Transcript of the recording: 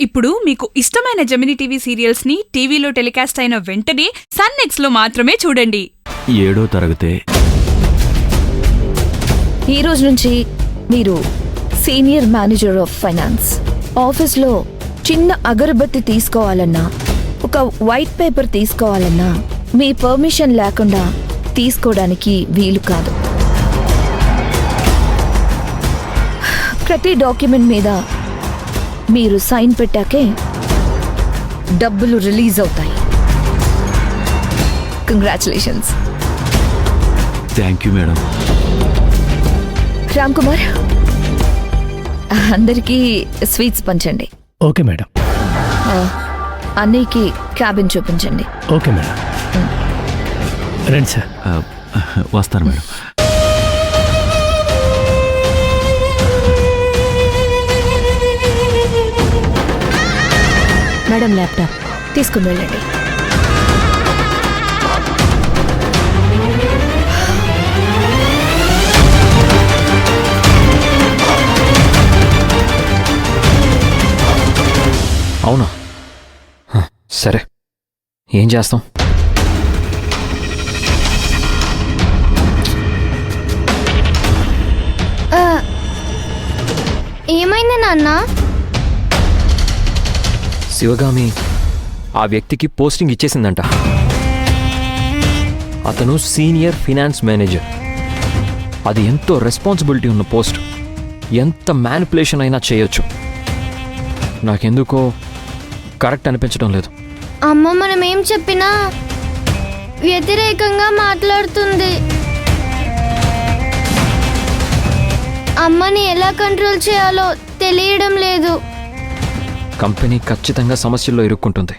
ఇప్పుడు మీకు ఇష్టమైన జెమినీ టీవీ సీరియల్స్ ని టీవీలో టెలికాస్ట్ అయిన వెంటనే సన్ నెక్స్ట్ లో మాత్రమే చూడండి. 7వ తరగతి. ఈ రోజు నుంచి మీరు సీనియర్ మేనేజర్ ఆఫ్ ఫైనాన్స్. ఆఫీస్లో చిన్న అగరబత్తి తీసుకోవాలన్నా, ఒక వైట్ పేపర్ తీసుకోవాలన్నా మీ పర్మిషన్ లేకుండా తీసుకోవడానికి వీలు కాదు. ప్రతి డాక్యుమెంట్ మీద మీరు సైన్ పెట్టాకే డబ్బులు రిలీజ్ అవుతాయి. Congratulations. Thank you madam. Ram Kumar, అందరికీ స్వీట్స్ పంచండి. Okay madam. అన్నయ్యకి క్యాబిన్ చూపించండి. Okay madam. రండి సార్. వస్తాను మేడం. మేడం ల్యాప్టాప్ తీసుకుని వెళ్ళండి. అవునా? సరే, ఏం చేస్తాం? ఏమైంది నాన్న? శివగామి ఆ వ్యక్తికి పోస్టింగ్ ఇచ్చేసిందంట. అతను సీనియర్ ఫినాన్స్ మేనేజర్. అది ఎంతో రెస్పాన్సిబిలిటీ ఉన్న పోస్ట్. ఎంత మ్యానిపులేషన్ అయినా చేయొచ్చు. నాకెందుకో కరెక్ట్ అనిపించడం లేదు. అమ్మ మనం ఏం చెప్పినా వ్యతిరేకంగా మాట్లాడుతుంది. అమ్మని ఎలా కంట్రోల్ చేయాలో తెలియడం లేదు. కంపెనీ ఖచ్చితంగా సమస్యల్లో ఇరుక్కుంటుంది.